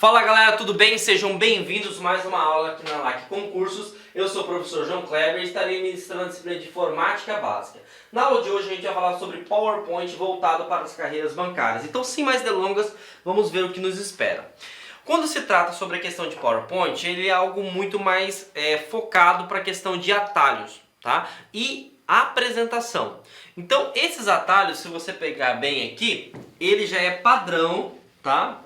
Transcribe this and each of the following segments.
Fala galera, tudo bem? Sejam bem-vindos a mais uma aula aqui na LAC Concursos. Eu sou o professor João Kleber e estarei ministrando a disciplina de Informática Básica. Na aula de hoje a gente vai falar sobre PowerPoint voltado para as carreiras bancárias. Então, sem mais delongas, vamos ver o que nos espera. Quando se trata sobre a questão de PowerPoint, ele é algo muito mais focado para a questão de atalhos, tá? E apresentação. Então, esses atalhos, se você pegar bem aqui, ele já é padrão, tá?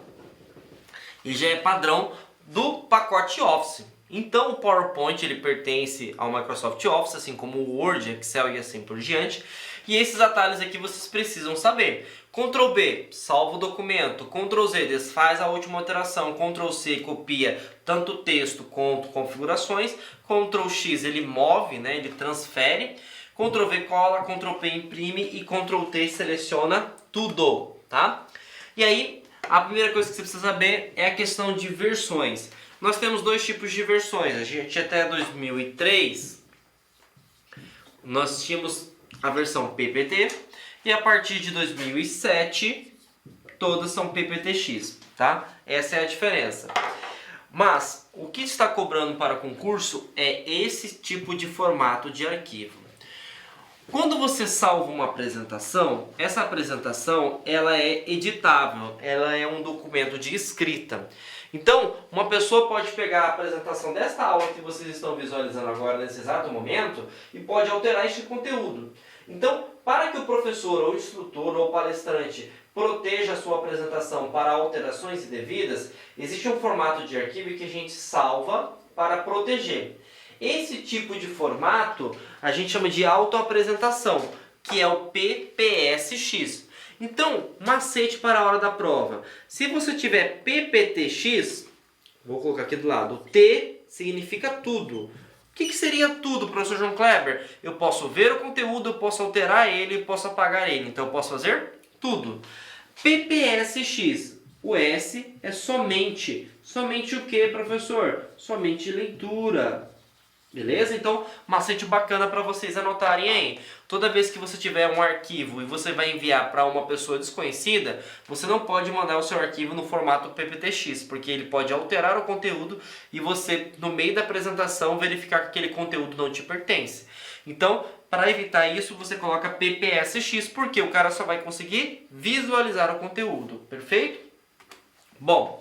E já é padrão do pacote Office. Então o PowerPoint ele pertence ao Microsoft Office, assim como o Word, Excel e assim por diante. E esses atalhos aqui vocês precisam saber. Ctrl B, salva o documento. Ctrl Z, desfaz a última alteração. Ctrl C, copia tanto o texto quanto configurações. Ctrl X, ele move, né, ele transfere. Ctrl V, cola. Ctrl P, imprime. E Ctrl T, seleciona tudo, tá? E aí, a primeira coisa que você precisa saber é a questão de versões. Nós temos dois tipos de versões. A gente até 2003 nós tínhamos a versão PPT e a partir de 2007 todas são PPTX, tá? Essa é a diferença. Mas o que está cobrando para concurso é esse tipo de formato de arquivo. Quando você salva uma apresentação, essa apresentação ela é editável, ela é um documento de escrita. Então, uma pessoa pode pegar a apresentação desta aula que vocês estão visualizando agora nesse exato momento e pode alterar este conteúdo. Então, para que o professor ou instrutor ou palestrante proteja a sua apresentação para alterações indevidas, existe um formato de arquivo que a gente salva para proteger. Esse tipo de formato a gente chama de autoapresentação, que é o PPSX. Então, macete para a hora da prova. Se você tiver PPTX, vou colocar aqui do lado, T significa tudo. O que seria tudo, professor João Kleber? Eu posso ver o conteúdo, eu posso alterar ele, eu posso apagar ele. Então eu posso fazer tudo. PPSX, o S é somente. Somente o que, professor? Somente leitura. Beleza? Então, macete bacana para vocês anotarem aí. Toda vez que você tiver um arquivo e você vai enviar para uma pessoa desconhecida, você não pode mandar o seu arquivo no formato PPTX, porque ele pode alterar o conteúdo e você, no meio da apresentação, verificar que aquele conteúdo não te pertence. Então, para evitar isso, você coloca PPSX, porque o cara só vai conseguir visualizar o conteúdo. Perfeito? Bom,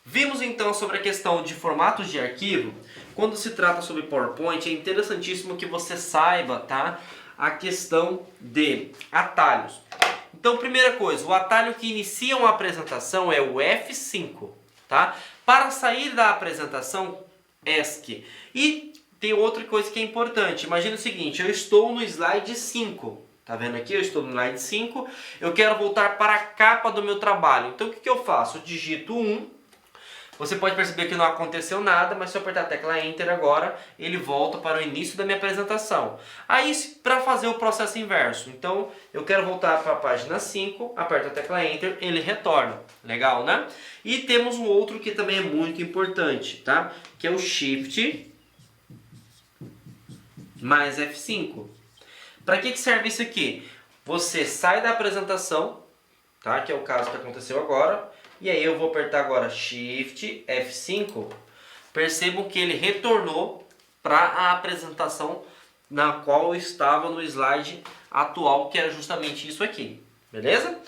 vimos então sobre a questão de formatos de arquivo. Quando se trata sobre PowerPoint, é interessantíssimo que você saiba, tá, a questão de atalhos. Então, primeira coisa, o atalho que inicia uma apresentação é o F5, tá? Para sair da apresentação, ESC. E tem outra coisa que é importante. Imagina o seguinte, eu estou no slide 5. Tá vendo aqui? Eu estou no slide 5. Eu quero voltar para a capa do meu trabalho. Então, o que eu faço? Eu digito 1. Você pode perceber que não aconteceu nada, mas se eu apertar a tecla Enter agora, ele volta para o início da minha apresentação. Aí, para fazer o processo inverso, então eu quero voltar para a página 5, aperto a tecla Enter, ele retorna. Legal, né? E temos um outro que também é muito importante, tá? Que é o Shift mais F5. Para que serve isso aqui? Você sai da apresentação, tá? Que é o caso que aconteceu agora. E aí eu vou apertar agora Shift F5. Percebam que ele retornou para a apresentação na qual eu estava no slide atual, que era justamente isso aqui. Beleza?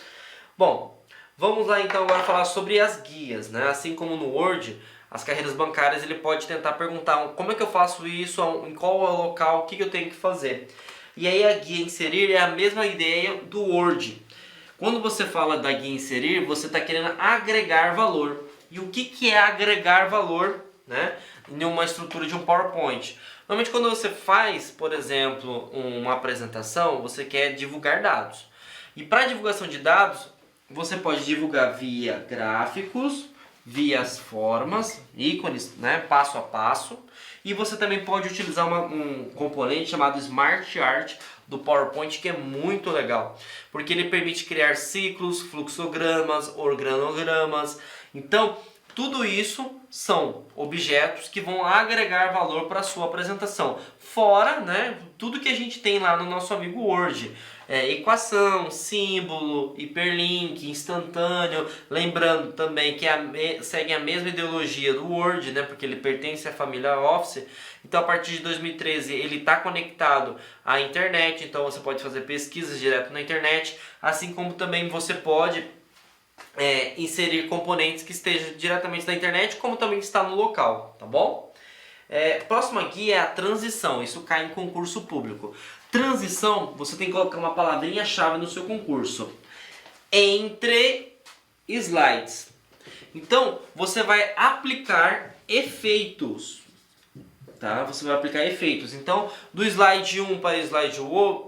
Bom, vamos lá então agora falar sobre as guias, né? Assim como no Word, as carreiras bancárias, ele pode tentar perguntar como é que eu faço isso, em qual é o local, o que eu tenho que fazer. E aí a guia inserir é a mesma ideia do Word. Quando você fala da guia inserir, você está querendo agregar valor. E o que é agregar valor, né, em uma estrutura de um PowerPoint? Normalmente quando você faz, por exemplo, uma apresentação, você quer divulgar dados. E para divulgação de dados, você pode divulgar via gráficos, via as formas, ícones, né, passo a passo. E você também pode utilizar um componente chamado Smart Art do PowerPoint, que é muito legal, porque ele permite criar ciclos, fluxogramas, organogramas. Então, Tudo isso são objetos que vão agregar valor para a sua apresentação. Fora, né, tudo que a gente tem lá no nosso amigo Word. Equação, símbolo, hiperlink, instantâneo. Lembrando também que segue a mesma ideologia do Word, né, porque ele pertence à família Office. Então, a partir de 2013, ele está conectado à internet. Então, você pode fazer pesquisas direto na internet. Assim como também você pode inserir componentes que estejam diretamente na internet, como também está no local, tá bom? Próximo aqui é a transição. Isso cai em concurso público. Transição, você tem que colocar uma palavrinha-chave no seu concurso. Entre slides. Então, você vai aplicar efeitos. Tá? Você vai aplicar efeitos. Então, do slide 1 para o slide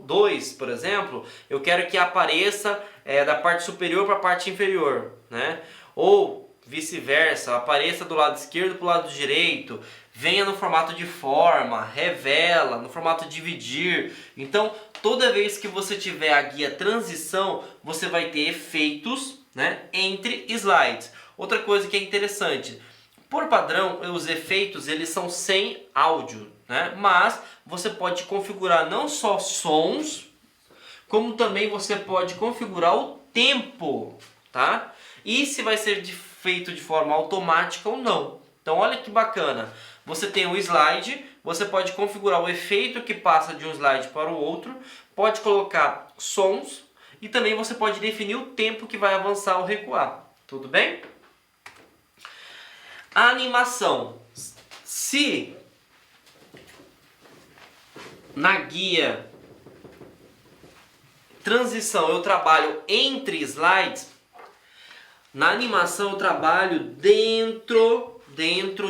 2, por exemplo, eu quero que apareça da parte superior para a parte inferior, né? Ou vice-versa, apareça do lado esquerdo para o lado direito, venha no formato de forma, revela, no formato dividir. Então, toda vez que você tiver a guia transição, você vai ter efeitos, né, entre slides. Outra coisa que é interessante, por padrão, os efeitos eles são sem áudio, né? Mas você pode configurar não só sons, como também você pode configurar o tempo, tá? E se vai ser feito de forma automática ou não. Então olha que bacana, você tem um slide, você pode configurar o efeito que passa de um slide para o outro, pode colocar sons e também você pode definir o tempo que vai avançar ou recuar, tudo bem? A animação, se na guia transição eu trabalho entre slides, na animação eu trabalho dentro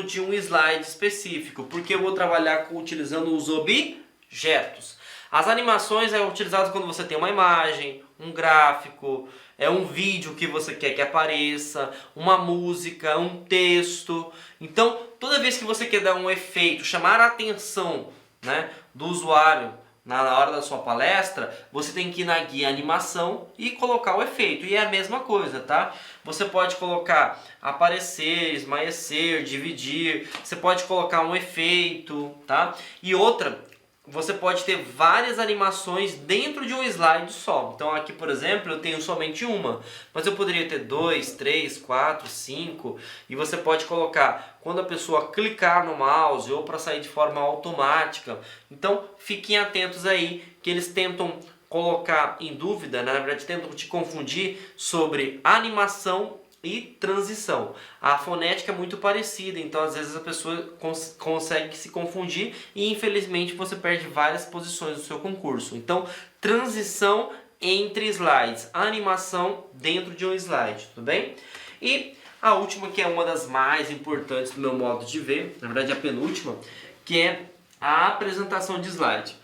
de um slide específico, porque eu vou trabalhar utilizando os objetos. As animações é utilizado quando você tem uma imagem, um gráfico, um vídeo que você quer que apareça, uma música, um texto. Então, toda vez que você quer dar um efeito, chamar a atenção, né, do usuário na hora da sua palestra, você tem que ir na guia animação e colocar o efeito. E é a mesma coisa, tá? Você pode colocar aparecer, esmaecer, dividir, você pode colocar um efeito, tá? E outra, você pode ter várias animações dentro de um slide só. Então aqui, por exemplo, eu tenho somente uma, mas eu poderia ter 2, 3, 4, 5, e você pode colocar quando a pessoa clicar no mouse ou para sair de forma automática. Então fiquem atentos aí que eles tentam colocar em dúvida, né? Na verdade tentam te confundir sobre animação e transição. A fonética é muito parecida, então às vezes a pessoa consegue se confundir e infelizmente você perde várias posições do seu concurso. Então, transição entre slides, animação dentro de um slide, tudo bem? E a última, que é uma das mais importantes do meu modo de ver, na verdade a penúltima, que é a apresentação de slide.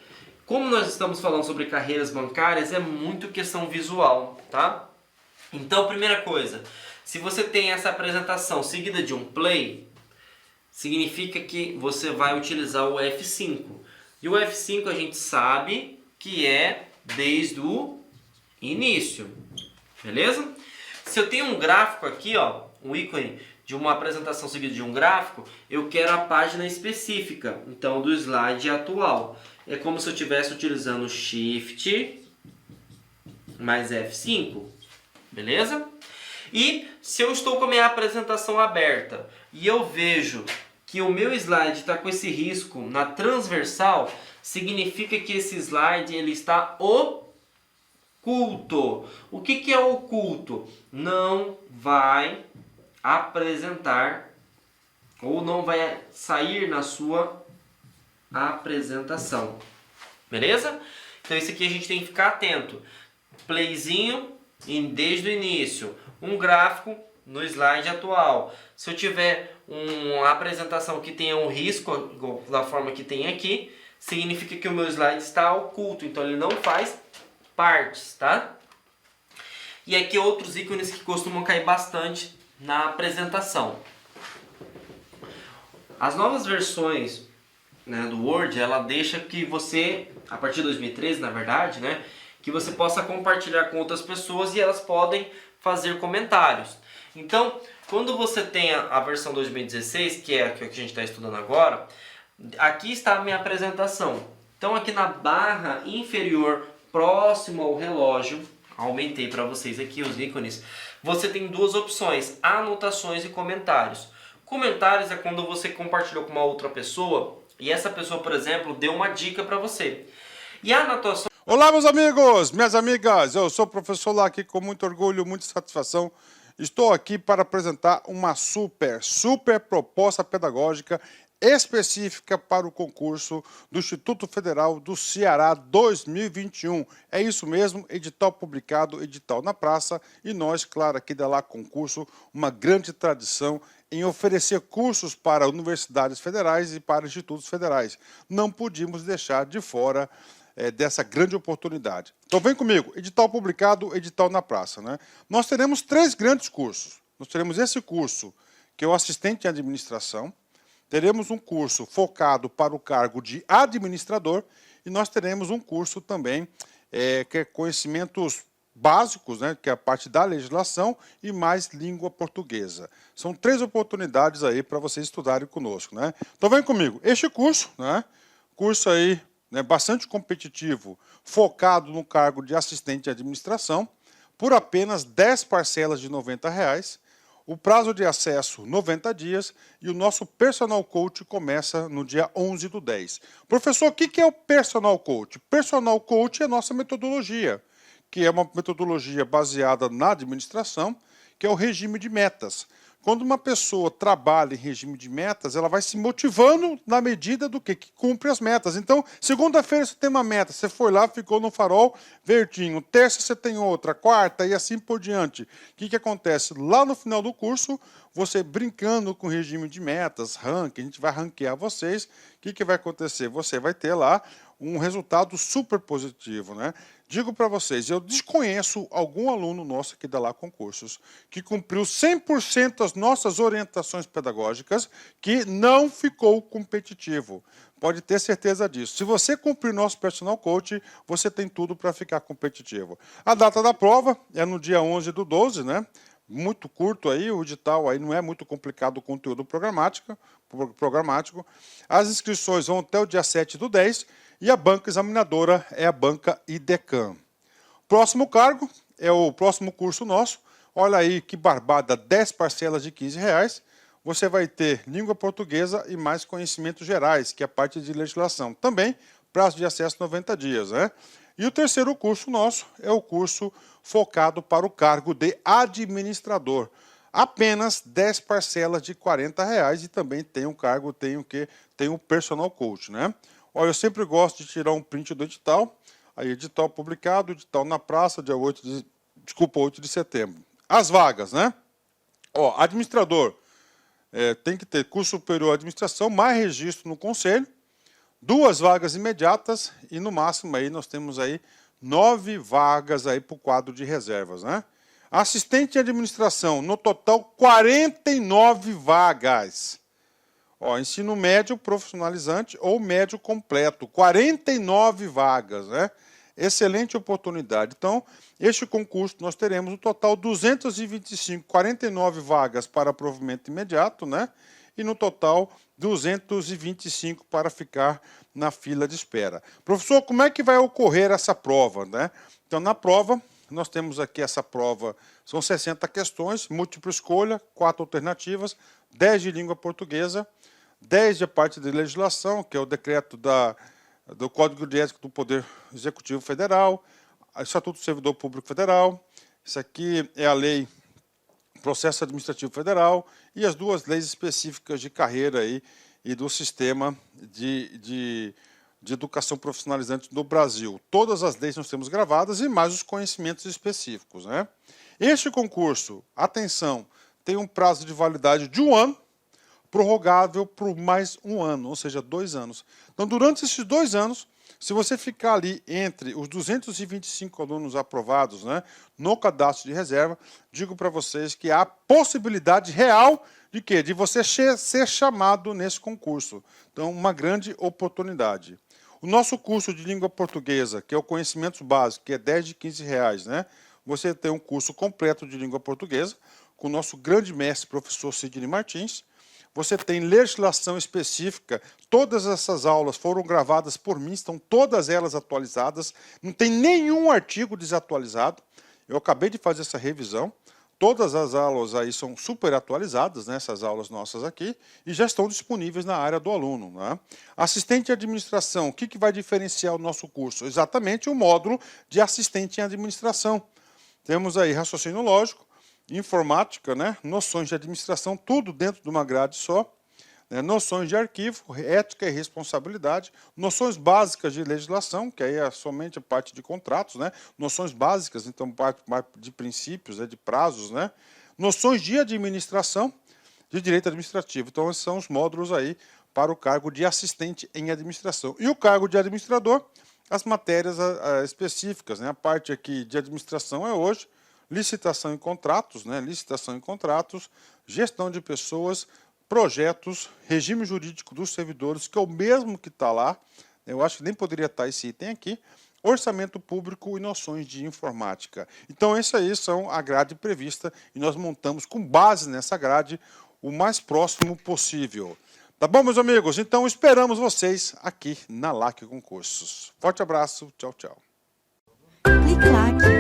Como nós estamos falando sobre carreiras bancárias, é muito questão visual, tá? Então, primeira coisa, se você tem essa apresentação seguida de um play, significa que você vai utilizar o F5. E o F5 a gente sabe que é desde o início, beleza? Se eu tenho um gráfico aqui, ó, um ícone de uma apresentação seguida de um gráfico, eu quero a página específica, então do slide atual. É como se eu estivesse utilizando Shift mais F5, beleza? E se eu estou com a minha apresentação aberta e eu vejo que o meu slide está com esse risco na transversal, significa que esse slide ele está oculto. O que é oculto? Não vai apresentar ou não vai sair na sua apresentação. Beleza? Então isso aqui a gente tem que ficar atento. Playzinho desde o início. Um gráfico no slide atual. Se eu tiver uma apresentação que tenha um risco da forma que tem aqui, significa que o meu slide está oculto, então ele não faz partes, tá? E aqui outros ícones que costumam cair bastante na apresentação. As novas versões, né, do Word, ela deixa que você, a partir de 2013, na verdade, né, que você possa compartilhar com outras pessoas e elas podem fazer comentários. Então, quando você tem a versão 2016, que é a que a gente está estudando agora, aqui está a minha apresentação. Então aqui na barra inferior, próximo ao relógio, aumentei para vocês aqui os ícones, você tem duas opções, anotações e comentários. Comentários é quando você compartilhou com uma outra pessoa e essa pessoa, por exemplo, deu uma dica para você. E a anotação... Olá, meus amigos, minhas amigas, eu sou o professor Lac, com muito orgulho, muita satisfação. Estou aqui para apresentar uma super proposta pedagógica específica para o concurso do Instituto Federal do Ceará 2021. É isso mesmo, edital publicado, edital na praça, e nós, claro, aqui da Lac Concurso, uma grande tradição em oferecer cursos para universidades federais e para institutos federais. Não podíamos deixar de fora dessa grande oportunidade. Então vem comigo, edital publicado, edital na praça, né? Nós teremos 3 grandes cursos. Nós teremos esse curso, que é o assistente em administração, teremos um curso focado para o cargo de administrador e nós teremos um curso também que é conhecimentos básicos, né, que é a parte da legislação e mais língua portuguesa. São 3 oportunidades aí para vocês estudarem conosco, né? Então vem comigo, este curso, né, curso aí bastante competitivo, focado no cargo de assistente de administração, por apenas 10 parcelas de R$ 90, o prazo de acesso 90 dias e o nosso Personal Coach começa no dia 11/10. Professor, o que é o Personal Coach? Personal Coach é a nossa metodologia, que é uma metodologia baseada na administração, que é o regime de metas. Quando uma pessoa trabalha em regime de metas, ela vai se motivando na medida do que cumpre as metas. Então, segunda-feira você tem uma meta, você foi lá, ficou no farol verdinho. Terça você tem outra, quarta e assim por diante. O que acontece? Lá no final do curso, você brincando com o regime de metas, ranking, a gente vai ranquear vocês. O que vai acontecer? Você vai ter lá um resultado super positivo, né? Digo para vocês, eu desconheço algum aluno nosso aqui da Lac Concursos que cumpriu 100% as nossas orientações pedagógicas que não ficou competitivo. Pode ter certeza disso. Se você cumprir nosso Personal Coach, você tem tudo para ficar competitivo. A data da prova é no dia 11/12, né? Muito curto aí, o edital aí não é muito complicado o conteúdo programático. As inscrições vão até o dia 7/10 e a banca examinadora é a banca IDECAM. Próximo cargo é o próximo curso nosso. Olha aí que barbada, 10 parcelas de R$ 15. Você vai ter língua portuguesa e mais conhecimentos gerais, que é a parte de legislação. Também prazo de acesso 90 dias, né? E o terceiro curso nosso é o curso focado para o cargo de administrador. Apenas 10 parcelas de R$ 40 e também tem um cargo, tem o Personal Coach, né? Olha, eu sempre gosto de tirar um print do edital. Aí, edital publicado, edital na praça, dia 8 de setembro. As vagas, né? Ó, administrador tem que ter curso superior à administração, mais registro no conselho, 2 vagas imediatas e no máximo aí nós temos aí 9 vagas aí para o quadro de reservas, né? Assistente de administração, no total 49 vagas. Ó, ensino médio profissionalizante ou médio completo, 49 vagas, né? Excelente oportunidade. Então, este concurso nós teremos no total 225, 49 vagas para provimento imediato, né? E no total 225 para ficar na fila de espera. Professor, como é que vai ocorrer essa prova, né? Então, na prova, nós temos aqui essa prova, são 60 questões, múltipla escolha, 4 alternativas, 10 de língua portuguesa, 10 de parte de legislação, que é o decreto do Código de Ética do Poder Executivo Federal, o Estatuto do Servidor Público Federal, isso aqui é a lei Processo Administrativo Federal e as 2 leis específicas de carreira aí e do sistema de educação profissionalizante do Brasil. Todas as leis nós temos gravadas e mais os conhecimentos específicos, né? Este concurso, atenção, tem um prazo de validade de 1 ano, prorrogável por mais 1 ano, ou seja, 2 anos. Então, durante esses 2 anos, se você ficar ali entre os 225 alunos aprovados, né, no cadastro de reserva, digo para vocês que há possibilidade real de quê? De você ser chamado nesse concurso. Então, uma grande oportunidade. O nosso curso de língua portuguesa, que é o Conhecimentos Básicos, que é 10 de R$ 15, né? Você tem um curso completo de língua portuguesa, com o nosso grande mestre, professor Sidney Martins. Você tem legislação específica, todas essas aulas foram gravadas por mim, estão todas elas atualizadas, não tem nenhum artigo desatualizado. Eu acabei de fazer essa revisão, todas as aulas aí são super atualizadas, né, essas aulas nossas aqui, e já estão disponíveis na área do aluno. Né? Assistente de administração, o que vai diferenciar o nosso curso? Exatamente o módulo de assistente em administração. Temos aí raciocínio lógico, informática, né? Noções de administração, tudo dentro de uma grade só, né? Noções de arquivo, ética e responsabilidade, noções básicas de legislação, que aí é somente a parte de contratos, né? Noções básicas, então parte de princípios, né? De prazos, né? Noções de administração, de direito administrativo. Então esses são os módulos aí para o cargo de assistente em administração. E o cargo de administrador, as matérias específicas, né? A parte aqui de administração é hoje, licitação e contratos, né? Licitação e contratos, gestão de pessoas, projetos, regime jurídico dos servidores, que é o mesmo que está lá, eu acho que nem poderia estar esse item aqui, orçamento público e noções de informática. Então, essa aí são a grade prevista e nós montamos com base nessa grade o mais próximo possível. Tá bom, meus amigos? Então, esperamos vocês aqui na LAC Concursos. Forte abraço, tchau, tchau. Clique lá.